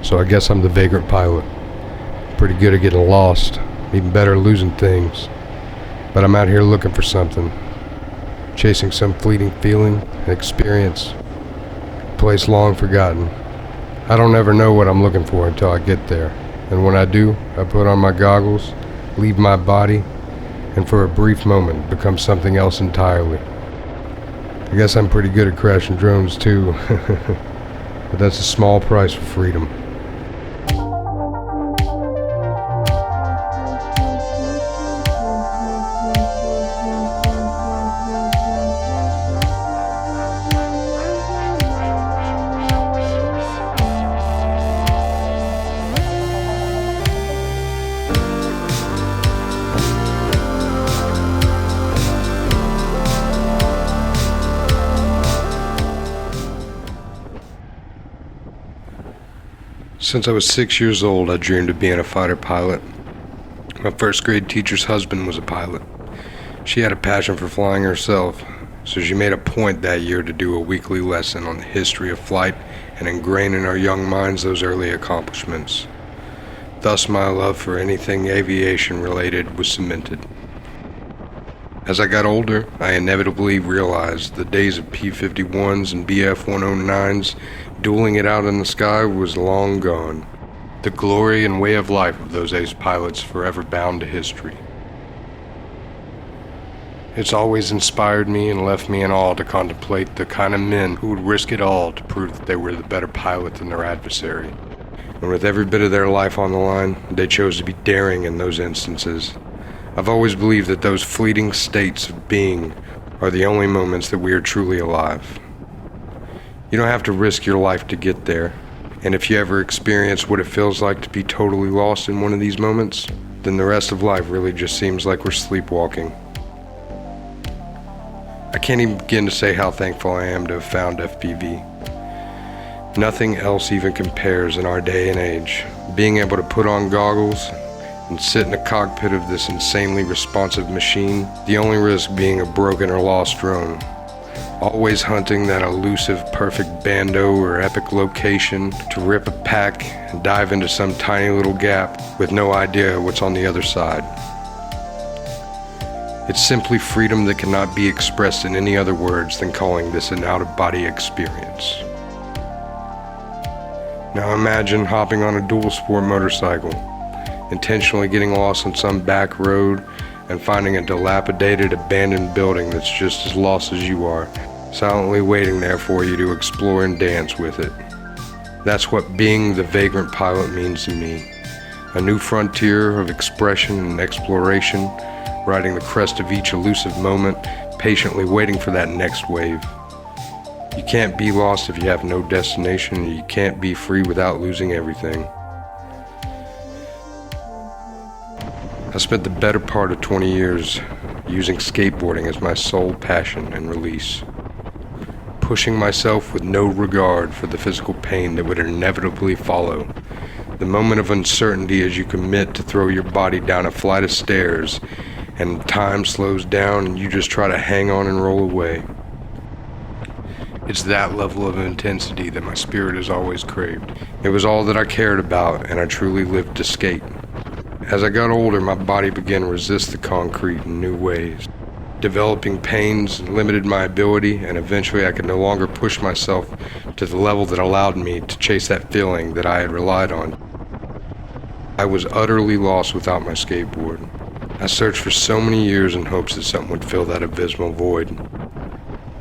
so I guess I'm the Vagrant pilot. Pretty good at getting lost, even better at losing things. But I'm out here looking for something, chasing some fleeting feeling, an experience, a place long forgotten. I don't ever know what I'm looking for until I get there, and when I do, I put on my goggles, leave my body, and for a brief moment become something else entirely. I guess I'm pretty good at crashing drones too, but that's a small price for freedom. Since I was 6 years old, I dreamed of being a fighter pilot. My first grade teacher's husband was a pilot. She had a passion for flying herself, so she made a point that year to do a weekly lesson on the history of flight and ingrain in our young minds those early accomplishments. Thus, my love for anything aviation related was cemented. As I got older, I inevitably realized the days of P-51s and BF-109s dueling it out in the sky was long gone. The glory and way of life of those ace pilots forever bound to history. It's always inspired me and left me in awe to contemplate the kind of men who would risk it all to prove that they were the better pilot than their adversary. And with every bit of their life on the line, they chose to be daring in those instances. I've always believed that those fleeting states of being are the only moments that we are truly alive. You don't have to risk your life to get there, and if you ever experience what it feels like to be totally lost in one of these moments, then the rest of life really just seems like we're sleepwalking. I can't even begin to say how thankful I am to have found FPV. Nothing else even compares in our day and age. Being able to put on goggles and sit in the cockpit of this insanely responsive machine, the only risk being a broken or lost drone. Always hunting that elusive perfect bando or epic location to rip a pack and dive into some tiny little gap with no idea what's on the other side. It's simply freedom that cannot be expressed in any other words than calling this an out-of-body experience. Now imagine hopping on a dual sport motorcycle, intentionally getting lost on some back road and finding a dilapidated, abandoned building that's just as lost as you are, silently waiting there for you to explore and dance with it. That's what being the Vagrant pilot means to me. A new frontier of expression and exploration, riding the crest of each elusive moment, patiently waiting for that next wave. You can't be lost if you have no destination, and you can't be free without losing everything. I spent the better part of 20 years using skateboarding as my sole passion and release, pushing myself with no regard for the physical pain that would inevitably follow. The moment of uncertainty as you commit to throw your body down a flight of stairs and time slows down and you just try to hang on and roll away. It's that level of intensity that my spirit has always craved. It was all that I cared about, and I truly lived to skate. As I got older, my body began to resist the concrete in new ways. Developing pains limited my ability, and eventually I could no longer push myself to the level that allowed me to chase that feeling that I had relied on. I was utterly lost without my skateboard. I searched for so many years in hopes that something would fill that abysmal void.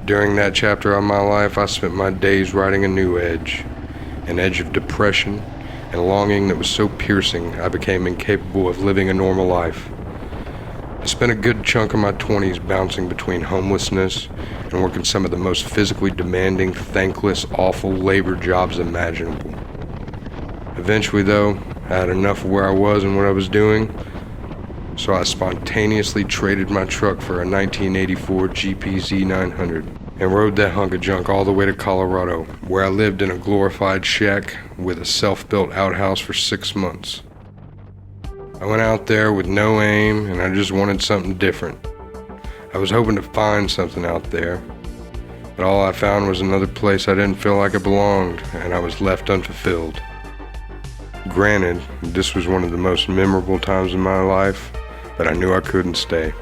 During that chapter of my life, I spent my days riding a new edge, an edge of depression and longing that was so piercing I became incapable of living a normal life. I spent a good chunk of my 20s bouncing between homelessness and working some of the most physically demanding, thankless, awful labor jobs imaginable. Eventually, though, I had enough of where I was and what I was doing, so I spontaneously traded my truck for a 1984 GPZ 900 and rode that hunk of junk all the way to Colorado, where I lived in a glorified shack with a self-built outhouse for 6 months. I went out there with no aim, and I just wanted something different. I was hoping to find something out there, but all I found was another place I didn't feel like I belonged, and I was left unfulfilled. Granted, this was one of the most memorable times in my life, but I knew I couldn't stay.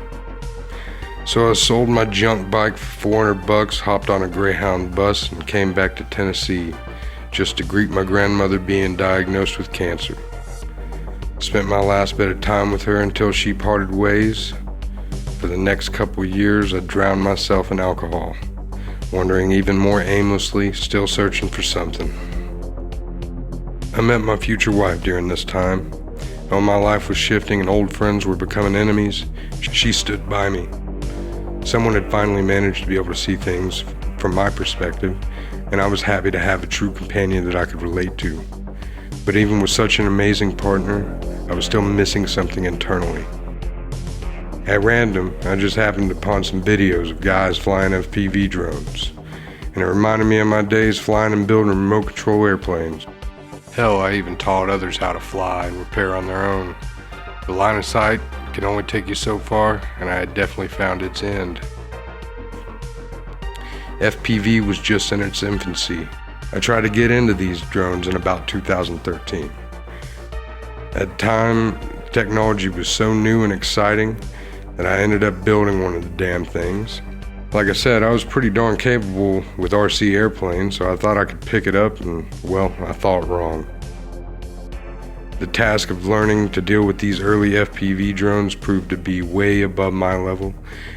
So I sold my junk bike for $400, hopped on a Greyhound bus, and came back to Tennessee just to greet my grandmother being diagnosed with cancer. Spent my last bit of time with her until she parted ways. For the next couple years, I drowned myself in alcohol, wandering even more aimlessly, still searching for something. I met my future wife during this time. While my life was shifting and old friends were becoming enemies, she stood by me. Someone had finally managed to be able to see things from my perspective, and I was happy to have a true companion that I could relate to. But even with such an amazing partner, I was still missing something internally. At random, I just happened upon some videos of guys flying FPV drones, and it reminded me of my days flying and building remote control airplanes. Hell, I even taught others how to fly and repair on their own. The line of sight can only take you so far, and I had definitely found its end. FPV was just in its infancy. I tried to get into these drones in about 2013. At the time, technology was so new and exciting that I ended up building one of the damn things. Like I said, I was pretty darn capable with RC airplanes, so I thought I could pick it up, and well, I thought wrong. The task of learning to deal with these early FPV drones proved to be way above my level,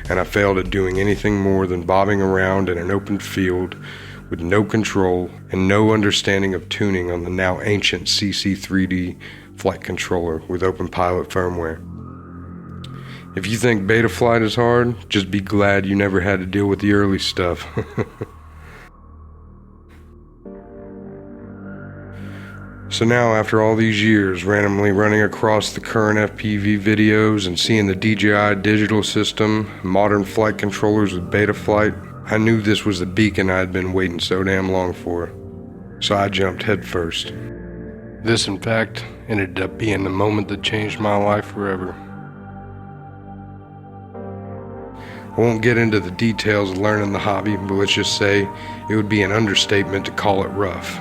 and I failed at doing anything more than bobbing around in an open field with no control and no understanding of tuning on the now ancient CC3D flight controller with open pilot firmware. If you think beta flight is hard, just be glad you never had to deal with the early stuff. So now, after all these years, randomly running across the current FPV videos and seeing the DJI digital system, modern flight controllers with beta flight, I knew this was the beacon I had been waiting so damn long for. So I jumped headfirst. This, in fact, ended up being the moment that changed my life forever. I won't get into the details of learning the hobby, but let's just say it would be an understatement to call it rough.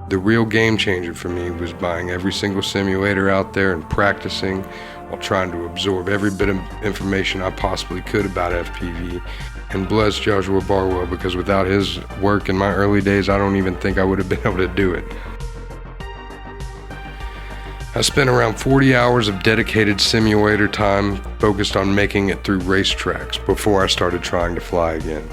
The real game changer for me was buying every single simulator out there and practicing while trying to absorb every bit of information I possibly could about FPV. And bless Joshua Barwell, because without his work in my early days, I don't even think I would have been able to do it. I spent around 40 hours of dedicated simulator time focused on making it through racetracks before I started trying to fly again.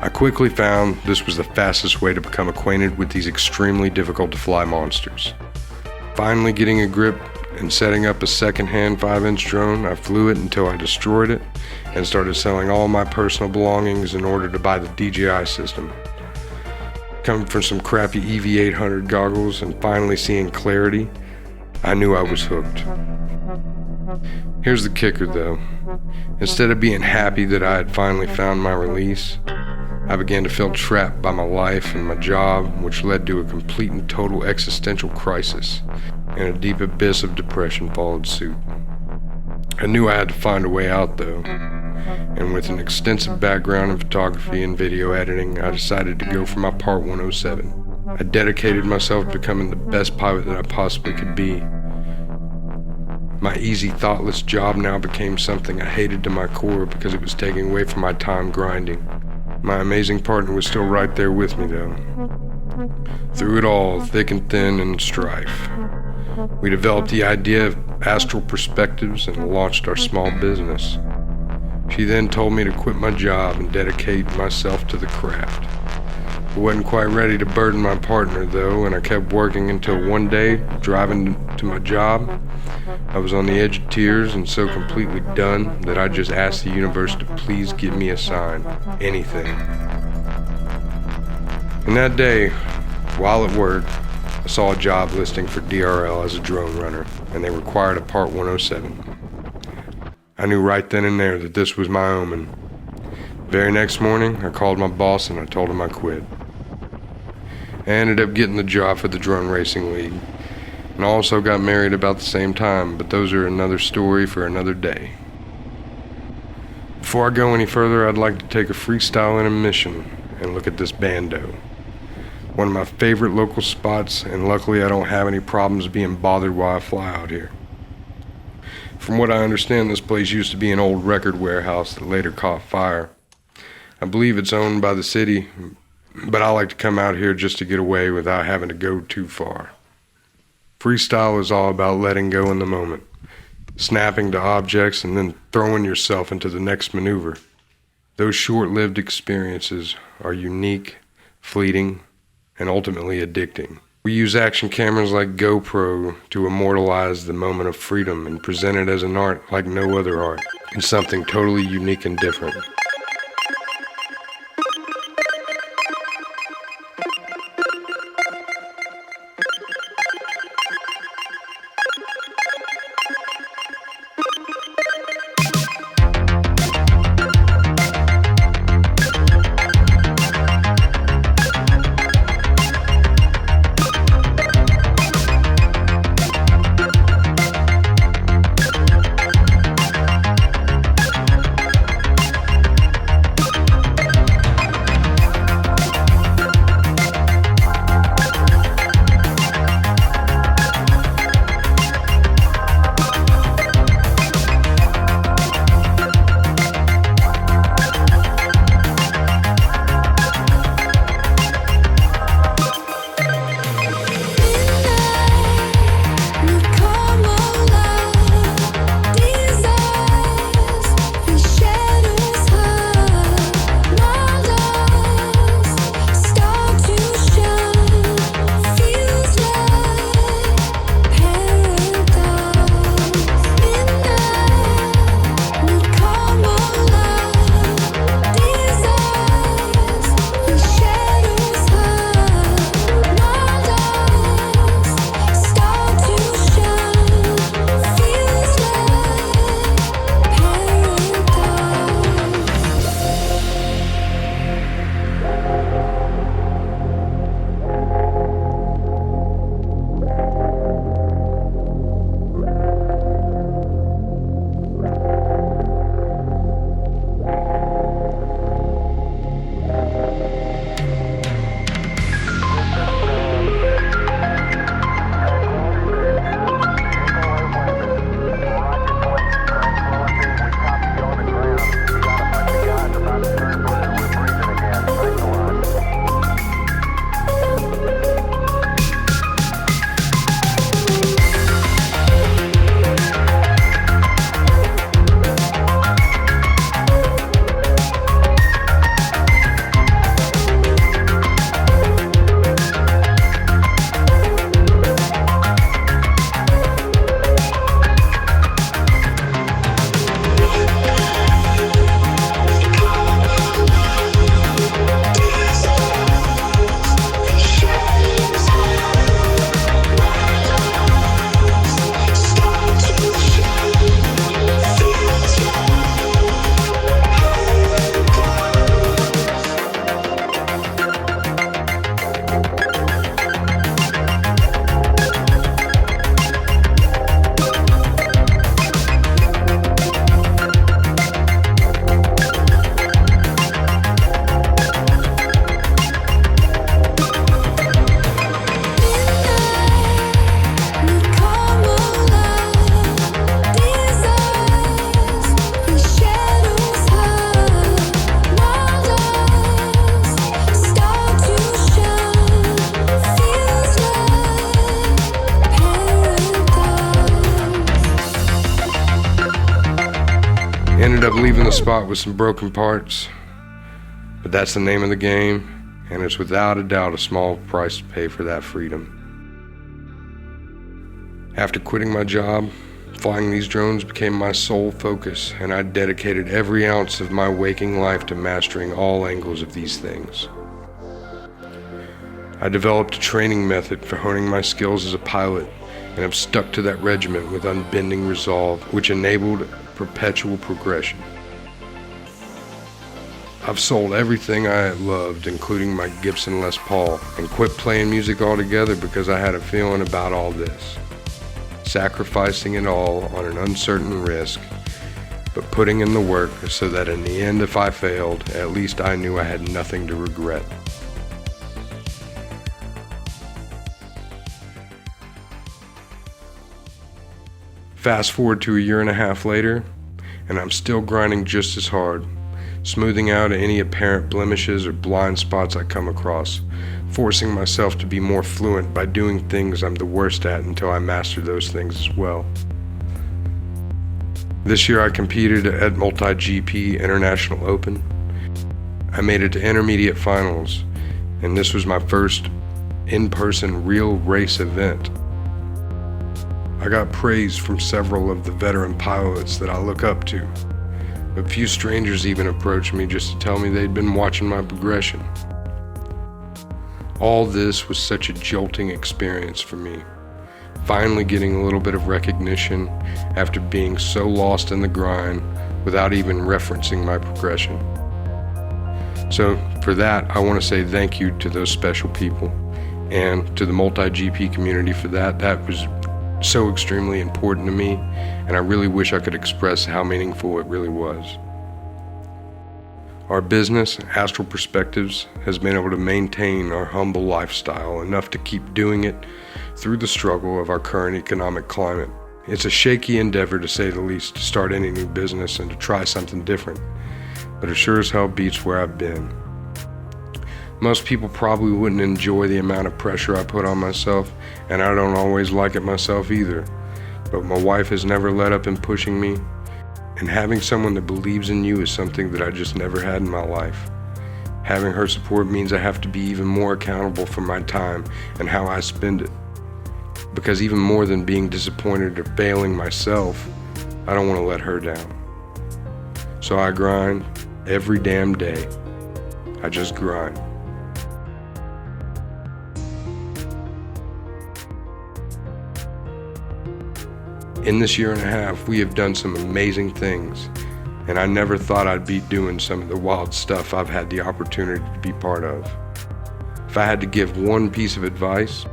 I quickly found this was the fastest way to become acquainted with these extremely difficult to fly monsters. Finally getting a grip and setting up a second-hand 5-inch drone, I flew it until I destroyed it and started selling all my personal belongings in order to buy the DJI system. Coming from some crappy EV800 goggles and finally seeing clarity, I knew I was hooked. Here's the kicker though. Instead of being happy that I had finally found my release, I began to feel trapped by my life and my job, which led to a complete and total existential crisis, and a deep abyss of depression followed suit. I knew I had to find a way out though, and with an extensive background in photography and video editing, I decided to go for my Part 107. I dedicated myself to becoming the best pilot that I possibly could be. My easy, thoughtless job now became something I hated to my core because it was taking away from my time grinding. My amazing partner was still right there with me though. Through it all, thick and thin and strife, we developed the idea of astral perspectives and launched our small business. She then told me to quit my job and dedicate myself to the craft. I wasn't quite ready to burden my partner though, and I kept working until one day, driving to my job, I was on the edge of tears and so completely done that I just asked the universe to please give me a sign, anything. And that day, while at work, I saw a job listing for DRL as a drone runner, and they required a Part 107. I knew right then and there that this was my omen. The very next morning, I called my boss and I told him I quit. I ended up getting the job for the Drone Racing League, and I also got married about the same time, but those are another story for another day. Before I go any further, I'd like to take a freestyle intermission and look at this bando. One of my favorite local spots, and luckily I don't have any problems being bothered while I fly out here. From what I understand, this place used to be an old record warehouse that later caught fire. I believe it's owned by the city, but I like to come out here just to get away without having to go too far. Freestyle is all about letting go in the moment, snapping to objects and then throwing yourself into the next maneuver. Those short-lived experiences are unique, fleeting, and ultimately addicting. We use action cameras like GoPro to immortalize the moment of freedom and present it as an art like no other art, and something totally unique and different. Ended up leaving the spot with some broken parts, but that's the name of the game, and it's without a doubt a small price to pay for that freedom. After quitting my job, flying these drones became my sole focus, and I dedicated every ounce of my waking life to mastering all angles of these things. I developed a training method for honing my skills as a pilot, and have stuck to that regimen with unbending resolve, which enabled perpetual progression. I've sold everything I had loved, including my Gibson Les Paul, and quit playing music altogether because I had a feeling about all this. Sacrificing it all on an uncertain risk, but putting in the work so that in the end, if I failed, at least I knew I had nothing to regret. Fast forward to a year and a half later, and I'm still grinding just as hard, smoothing out any apparent blemishes or blind spots I come across, forcing myself to be more fluent by doing things I'm the worst at until I master those things as well. This year I competed at Multi-GP International Open. I made it to intermediate finals, and this was my first in-person real race event. I got praise from several of the veteran pilots that I look up to. A few strangers even approached me just to tell me they'd been watching my progression. All this was such a jolting experience for me, finally getting a little bit of recognition after being so lost in the grind without even referencing my progression. So for that, I want to say thank you to those special people and to the Multi-GP community for that. That was so extremely important to me, and I really wish I could express how meaningful it really was. Our business, Astral Perspectives, has been able to maintain our humble lifestyle enough to keep doing it through the struggle of our current economic climate. It's a shaky endeavor, to say the least, to start any new business and to try something different, but it sure as hell beats where I've been. Most people probably wouldn't enjoy the amount of pressure I put on myself, and I don't always like it myself either. But my wife has never let up in pushing me, and having someone that believes in you is something that I just never had in my life. Having her support means I have to be even more accountable for my time and how I spend it. Because even more than being disappointed or failing myself, I don't want to let her down. So I grind every damn day. I just grind. In this year and a half, we have done some amazing things, and I never thought I'd be doing some of the wild stuff I've had the opportunity to be part of. If I had to give one piece of advice,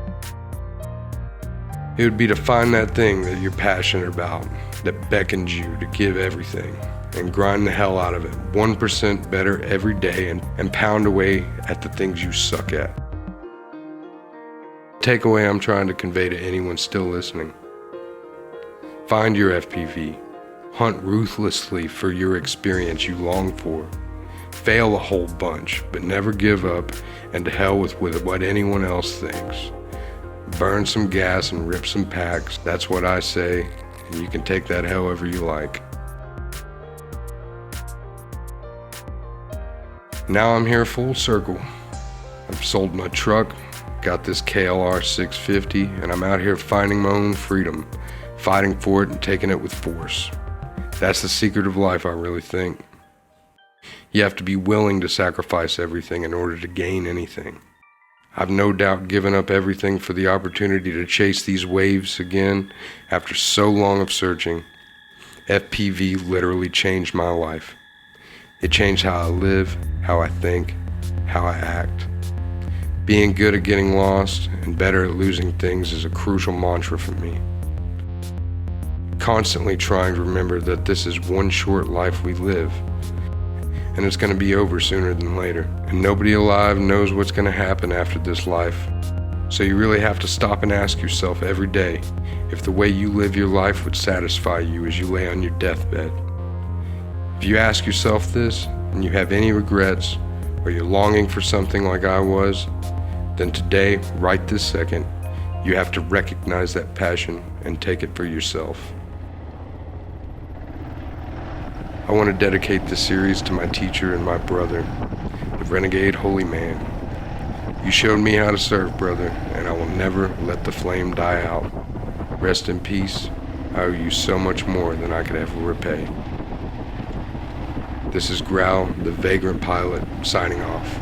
it would be to find that thing that you're passionate about, that beckons you to give everything, and grind the hell out of it, 1% better every day, and pound away at the things you suck at. Takeaway I'm trying to convey to anyone still listening: find your FPV. Hunt ruthlessly for your experience you long for. Fail a whole bunch, but never give up, and to hell with what anyone else thinks. Burn some gas and rip some packs. That's what I say, and you can take that however you like. Now I'm here full circle. I've sold my truck, got this KLR 650, and I'm out here finding my own freedom, fighting for it and taking it with force. That's the secret of life, I really think. You have to be willing to sacrifice everything in order to gain anything. I've no doubt given up everything for the opportunity to chase these waves again after so long of searching. FPV literally changed my life. It changed how I live, how I think, how I act. Being good at getting lost and better at losing things is a crucial mantra for me. Constantly trying to remember that this is one short life we live, and it's going to be over sooner than later, and nobody alive knows what's going to happen after this life. So you really have to stop and ask yourself every day if the way you live your life would satisfy you as you lay on your deathbed. If you ask yourself this and you have any regrets, or you're longing for something like I was, then today, right this second, you have to recognize that passion and take it for yourself. I want to dedicate this series to my teacher and my brother, the renegade holy man. You showed me how to serve, brother, and I will never let the flame die out. Rest in peace. I owe you so much more than I could ever repay. This is Grau, the Vagrant pilot, signing off.